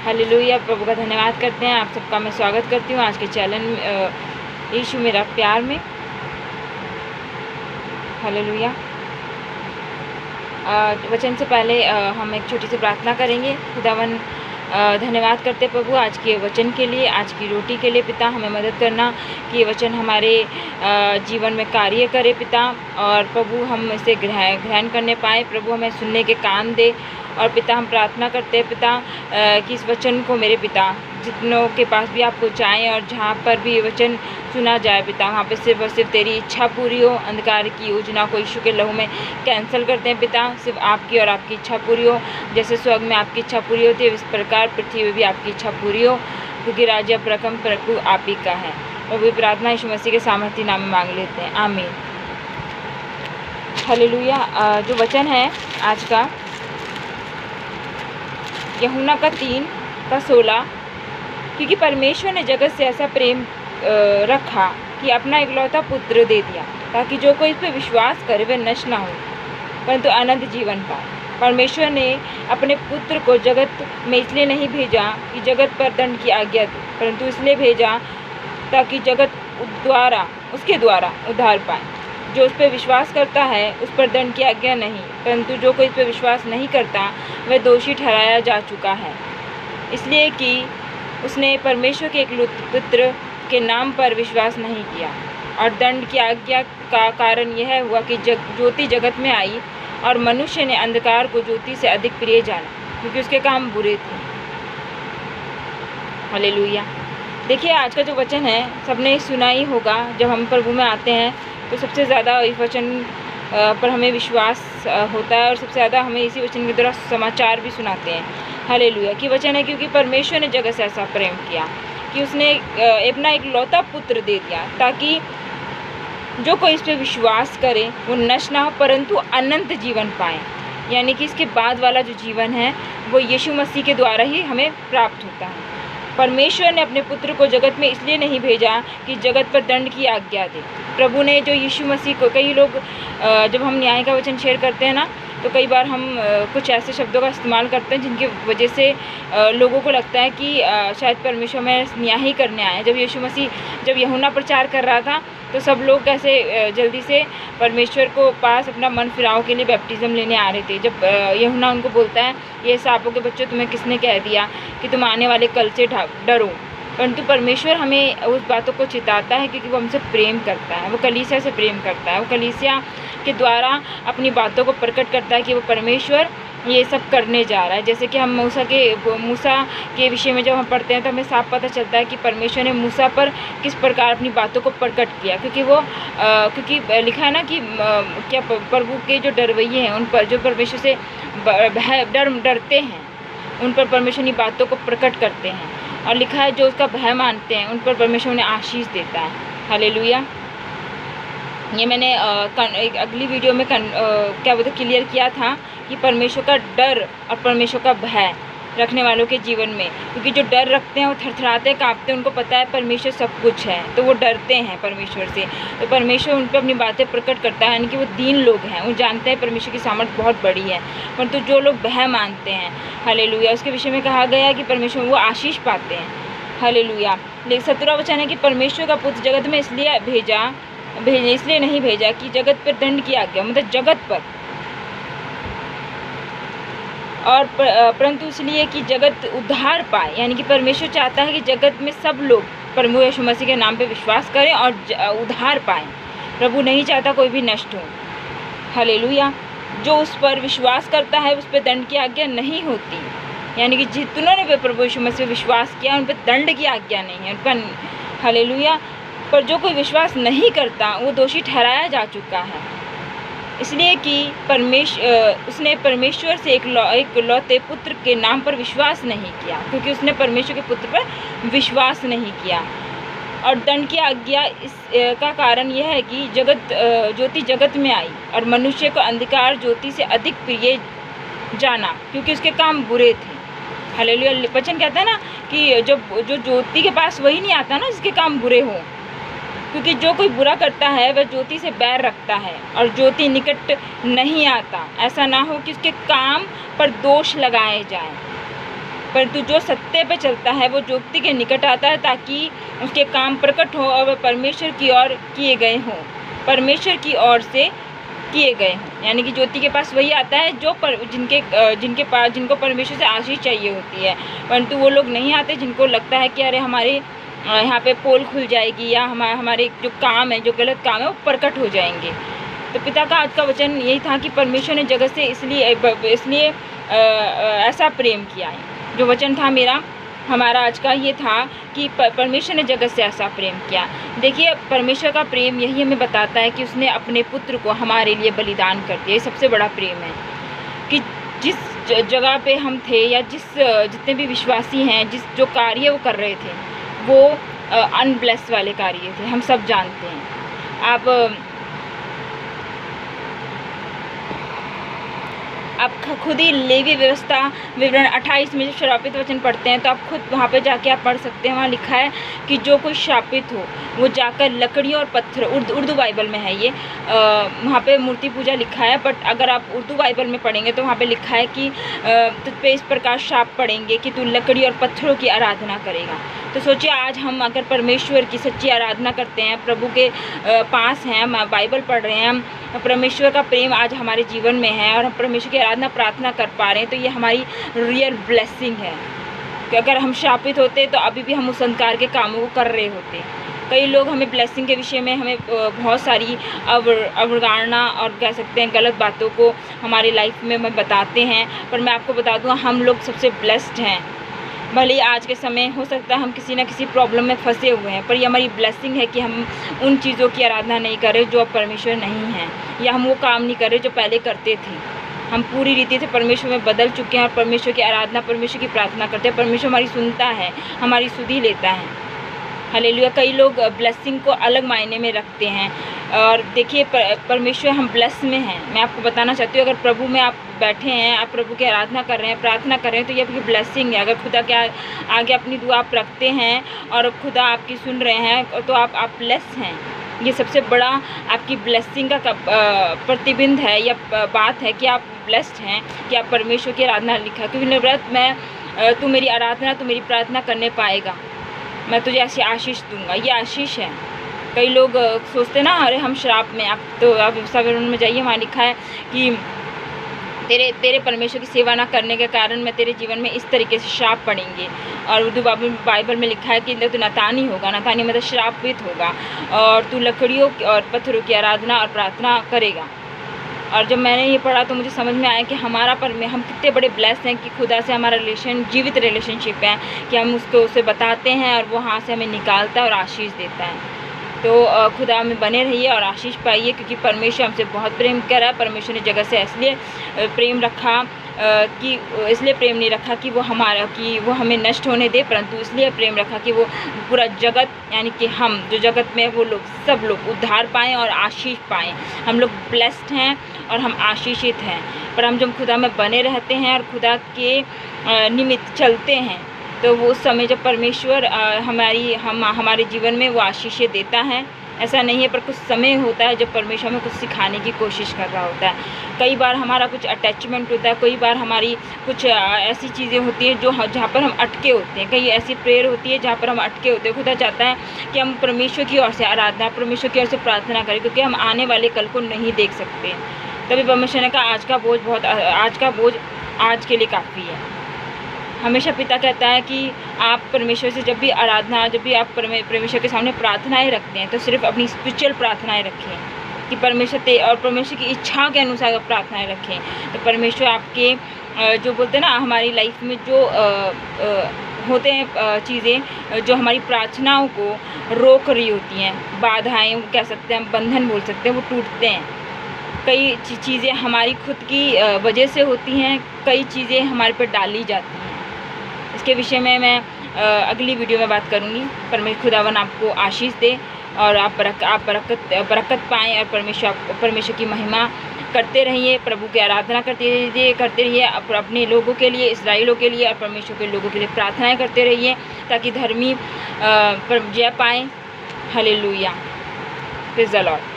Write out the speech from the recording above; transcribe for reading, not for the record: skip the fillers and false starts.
Hallelujah. प्रभु का धन्यवाद करते हैं। आप सबका मैं स्वागत करती हूँ आज के चैनल यीशु मेरा प्यार में। हालेलुया। वचन से पहले हम एक छोटी सी प्रार्थना करेंगे। खुदावन धन्यवाद करते प्रभु आज के वचन के लिए, आज की रोटी के लिए। पिता हमें मदद करना कि ये वचन हमारे जीवन में कार्य करे पिता, और प्रभु हम इसे ग्रहण करने पाए। प्रभु हमें सुनने के कान दे। और पिता हम प्रार्थना करते हैं पिता कि इस वचन को मेरे पिता जितनों के पास भी आप पहुँचाएँ, और जहाँ पर भी ये वचन सुना जाए पिता वहाँ पे सिर्फ और सिर्फ तेरी इच्छा पूरी हो। अंधकार की योजना को यीशु के लहू में कैंसिल करते हैं पिता। सिर्फ आपकी और आपकी इच्छा पूरी हो। जैसे स्वर्ग में आपकी इच्छा पूरी होती है, इस प्रकार पृथ्वी में भी आपकी इच्छा पूरी हो, क्योंकि राज्य प्रकम प्रभु आप ही का है। और भी प्रार्थना यीशु मसीह के सामर्थ्य नाम में मांग लेते हैं, आमीन। हालेलुया। जो वचन है आज का यूहन्ना का 3:16, क्योंकि परमेश्वर ने जगत से ऐसा प्रेम रखा कि अपना इकलौता पुत्र दे दिया, ताकि जो कोई इस पर विश्वास करे वह नष्ट ना हो परंतु अनंत जीवन पाए। परमेश्वर ने अपने पुत्र को जगत में इसलिए नहीं भेजा कि जगत पर दंड की आज्ञा दे, परंतु इसलिए भेजा ताकि जगत उसके द्वारा उद्धार पाए। जो उस पर विश्वास करता है उस पर दंड की आज्ञा नहीं, परंतु जो कोई इस पर विश्वास नहीं करता वह दोषी ठहराया जा चुका है, इसलिए कि उसने परमेश्वर के एकलौते पुत्र के नाम पर विश्वास नहीं किया। और दंड की आज्ञा का कारण यह हुआ कि ज्योति जगत में आई, और मनुष्य ने अंधकार को ज्योति से अधिक प्रिय जाना, क्योंकि उसके काम बुरे थे। हालेलुया। देखिए आज का जो वचन है सबने सुना ही होगा। जब हम प्रभु में आते हैं तो सबसे ज़्यादा इस वचन पर हमें विश्वास होता है, और सबसे ज़्यादा हमें इसी वचन के द्वारा समाचार भी सुनाते हैं। हालेलुया। कि वचन है क्योंकि परमेश्वर ने जगत से ऐसा प्रेम किया कि उसने अपना इकलौता पुत्र दे दिया, ताकि जो कोई इस पर विश्वास करे वो नष्ट ना हो परंतु अनंत जीवन पाए। यानी कि इसके बाद वाला जो जीवन है वो यीशु मसीह के द्वारा ही हमें प्राप्त होता है। परमेश्वर ने अपने पुत्र को जगत में इसलिए नहीं भेजा कि जगत पर दंड की आज्ञा दे। प्रभु ने जो यीशु मसीह को, कई लोग जब हम न्याय का वचन शेयर करते हैं ना, तो कई बार हम कुछ ऐसे शब्दों का इस्तेमाल करते हैं जिनकी वजह से लोगों को लगता है कि शायद परमेश्वर में न्याय ही करने आए। जब यीशु मसीह जब यूहन्ना प्रचार कर रहा था तो सब लोग कैसे जल्दी से परमेश्वर को पास अपना मन फिराव के लिए बैप्टिज़्म लेने आ रहे थे। जब यूहन्ना उनको बोलता है, ये सांपों के बच्चों तुम्हें किसने कह दिया कि तुम आने वाले कल से डरो। परंतु परमेश्वर हमें उस बातों को चिताता है क्योंकि वो हमसे प्रेम करता है, वो कलीसिया से प्रेम करता है, वो कलीसिया के द्वारा अपनी बातों को प्रकट करता है कि वो परमेश्वर ये सब करने जा रहा है। जैसे कि हम मूसा के विषय में जब हम पढ़ते हैं तो हमें साफ पता चलता है कि परमेश्वर ने मूसा पर किस प्रकार अपनी बातों को प्रकट किया, क्योंकि लिखा है ना कि क्या प्रभु के जो डरवैये हैं उन पर, जो परमेश्वर से डरते हैं, उन पर परमेश्वर की बातों को प्रकट करते हैं। और लिखा है जो उसका भय मानते हैं उन पर परमेश्वर उन्हें आशीष देता है। हालेलुया। ये मैंने एक अगली वीडियो में क्लियर किया था कि परमेश्वर का डर और परमेश्वर का भय रखने वालों के जीवन में, क्योंकि जो डर रखते हैं वो थरथराते कांपते हैं, उनको पता है परमेश्वर सब कुछ है, तो वो डरते हैं परमेश्वर से। तो परमेश्वर उन पर अपनी बातें प्रकट करता है, यानी कि वो दीन लोग हैं, वो जानते हैं परमेश्वर की सामर्थ बहुत बड़ी है। परंतु जो लोग भय मानते हैं, हालेलुया, उसके विषय में कहा गया कि परमेश्वर वो आशीष पाते हैं। हालेलुया। लेकिन 17वां वचन है कि परमेश्वर का पुत्र जगत में इसलिए नहीं भेजा कि जगत पर दंड की आज्ञा, मतलब जगत पर, और परंतु इसलिए कि जगत उद्धार पाए। यानी कि परमेश्वर चाहता है कि जगत में सब लोग प्रभु यीशु मसीह के नाम पे विश्वास करें और उद्धार पाएँ। प्रभु नहीं चाहता कोई भी नष्ट हो। हालेलुया। जो उस पर विश्वास करता है उस पर दंड की आज्ञा नहीं होती, यानी कि जितनों ने प्रभु यीशु मसीह विश्वास किया उन पर दंड की आज्ञा नहीं है उनका। हालेलुया। पर जो कोई विश्वास नहीं करता वो दोषी ठहराया जा चुका है, इसलिए कि उसने परमेश्वर से एक लौते पुत्र के नाम पर विश्वास नहीं किया, क्योंकि उसने परमेश्वर के पुत्र पर विश्वास नहीं किया। और दंड की आज्ञा का कारण यह है कि ज्योति जगत में आई, और मनुष्य को अंधकार ज्योति से अधिक प्रिय जाना, क्योंकि उसके काम बुरे थे। हालेलुया। वचन कहता है ना कि जो ज्योति के पास वही नहीं आता ना जिसके काम बुरे हो, क्योंकि जो कोई बुरा करता है वह ज्योति से बैर रखता है और ज्योति निकट नहीं आता, ऐसा ना हो कि उसके काम पर दोष लगाए जाए। परंतु जो सत्य पे चलता है वो ज्योति के निकट आता है ताकि उसके काम प्रकट हो और वह परमेश्वर की ओर किए गए हों, परमेश्वर की ओर से किए गए हों। यानी कि ज्योति के पास वही आता है जो जिनको परमेश्वर से आशीष चाहिए होती है, परंतु वो लोग नहीं आते जिनको लगता है कि अरे हमारे यहाँ पे पोल खुल जाएगी या हमारे जो काम है, जो गलत काम है वो प्रकट हो जाएंगे। तो पिता का आज का वचन यही था कि परमेश्वर ने जगत से इसलिए ऐसा प्रेम किया है। जो वचन था हमारा आज का ये था कि परमेश्वर ने जगत से ऐसा प्रेम किया। देखिए, परमेश्वर का प्रेम यही हमें बताता है कि उसने अपने पुत्र को हमारे लिए बलिदान कर दिया। ये सबसे बड़ा प्रेम है कि जिस जगह पे हम थे या जितने भी विश्वासी हैं, जो कार्य वो कर रहे थे वो अनब्लेस्ड वाले कार्य थे, हम सब जानते हैं। आप खुद ही लेवी व्यवस्था विवरण 28 में जब श्रापित वचन पढ़ते हैं तो आप खुद वहाँ पे जाके आप पढ़ सकते हैं। वहाँ लिखा है कि जो कोई श्रापित हो वो जाकर लकड़ियों और पत्थर, उर्दू बाइबल में है ये, वहाँ पे मूर्ति पूजा लिखा है, बट अगर आप उर्दू बाइबल में पढ़ेंगे तो वहाँ पे लिखा है कि तुझ पे इस प्रकार श्राप पड़ेंगे कि तू लकड़ी और पत्थरों की आराधना करेगा। तो सोचिए, आज हम अगर परमेश्वर की सच्ची आराधना करते हैं, प्रभु के पास हैं, हम बाइबल पढ़ रहे हैं, हम परमेश्वर का प्रेम आज हमारे जीवन में है और हम परमेश्वर की आराधना प्रार्थना कर पा रहे हैं, तो ये हमारी रियल ब्लेसिंग है। कि अगर हम शापित होते तो अभी भी हम उस संस्कार के कामों को कर रहे होते। कई लोग हमें ब्लेसिंग के विषय में हमें बहुत सारी अवगाड़ना और कह सकते हैं गलत बातों को हमारी लाइफ में हमें बताते हैं, पर मैं आपको बता दूँ हम लोग सबसे ब्लेस्ड हैं। भले आज के समय हो सकता है हम किसी न किसी प्रॉब्लम में फंसे हुए हैं, पर ये हमारी ब्लेसिंग है कि हम उन चीज़ों की आराधना नहीं कर रहे जो अब परमेश्वर नहीं हैं, या हम वो काम नहीं कर रहे जो पहले करते थे। हम पूरी रीति से परमेश्वर में बदल चुके हैं और परमेश्वर की आराधना, परमेश्वर की प्रार्थना करते हैं। परमेश्वर हमारी सुनता है, हमारी सुधि लेता है। हालेलुया। कई लोग ब्लेसिंग को अलग मायने में रखते हैं, और देखिए परमेश्वर हम ब्लेस में हैं। मैं आपको बताना चाहती हूँ, अगर प्रभु में आप बैठे हैं, आप प्रभु की आराधना कर रहे हैं, प्रार्थना कर रहे हैं, तो ये आपकी ब्लेसिंग है। अगर खुदा के आगे अपनी दुआ आप रखते हैं और खुदा आपकी सुन रहे हैं तो आप ब्लेस हैं। ये सबसे बड़ा आपकी ब्लेसिंग का प्रतिबिंब है या बात है कि आप ब्लेस्ड हैं, कि आप परमेश्वर की आराधना लिखा। क्योंकि निव्रत तू मेरी आराधना, तू मेरी प्रार्थना करने पाएगा, मैं तुझे ऐसी आशीष दूंगा। ये आशीष है। कई लोग सोचते ना अरे हम श्राप में, आप व्यवस्था विवरण में जाइए, वहाँ लिखा है कि तेरे परमेश्वर की सेवा ना करने के कारण मैं तेरे जीवन में इस तरीके से श्राप पड़ेंगे। और उर्दू बाइबल में लिखा है कि तू नातानी होगा, नातानी मतलब श्रापित होगा, और तू लकड़ियों और पत्थरों की आराधना और प्रार्थना करेगा। और जब मैंने ये पढ़ा तो मुझे समझ में आया कि हम कितने बड़े ब्लेस्ड हैं कि खुदा से हमारा जीवित रिलेशनशिप है, कि हम उसे बताते हैं और वो वहाँ से हमें निकालता है और आशीष देता है। तो खुदा में बने रहिए और आशीष पाइए, क्योंकि परमेश्वर हमसे बहुत प्रेम कर रहा है। परमेश्वर ने जगत से इसलिए प्रेम रखा कि इसलिए प्रेम नहीं रखा कि वो हमें नष्ट होने दे, परंतु इसलिए प्रेम रखा कि वो पूरा जगत, यानी कि हम जो जगत में वो लोग सब लोग उद्धार पाएँ और आशीष पाएँ। हम लोग ब्लेस्ड हैं और हम आशीषित हैं। पर हम जब खुदा में बने रहते हैं और खुदा के निमित्त चलते हैं, तो वो उस समय जब परमेश्वर हमारे जीवन में वो आशीषें देता है। ऐसा नहीं है, पर कुछ समय होता है जब परमेश्वर हमें कुछ सिखाने की कोशिश कर रहा होता है। कई बार हमारा कुछ अटैचमेंट होता है, कई बार हमारी कुछ ऐसी चीज़ें होती हैं जहाँ पर हम अटके होते हैं। कई ऐसी प्रेयर होती है जहाँ पर हम अटके होते हैं। खुदा चाहता है कि हम परमेश्वर की ओर से आराधना, परमेश्वर की ओर से प्रार्थना करें, क्योंकि हम आने वाले कल को नहीं देख सकते। तभी परमेश्वर ने कहा आज का बोझ आज के लिए काफ़ी है। हमेशा पिता कहता है कि आप परमेश्वर से जब भी आप परमेश्वर के सामने प्रार्थनाएं रखते हैं तो सिर्फ अपनी स्पिरिचुअल प्रार्थनाएं रखें, कि परमेश्वर की इच्छा के अनुसार प्रार्थनाएं रखें। तो परमेश्वर आपके जो बोलते हैं ना, हमारी लाइफ में जो होते हैं चीज़ें जो हमारी प्रार्थनाओं को रोक रही होती हैं, बाधाएँ कह सकते हैं, बंधन बोल सकते हैं, वो टूटते हैं। कई चीज़ें हमारी खुद की वजह से होती हैं, कई चीज़ें हमारे पर डाली जाती हैं। इसके विषय में मैं अगली वीडियो में बात करूँगी। परमेश्वर खुदावन आपको आशीष दे और आप बरकत पाएँ, और परमेश्वर की महिमा करते रहिए, प्रभु की आराधना करते रहिए अपने लोगों के लिए, इस्राएलियों के लिए और परमेश्वर के लोगों के लिए प्रार्थनाएं करते रहिए, ताकि धर्मी पर जय पाएँ। हालेलुया। Praise the Lord.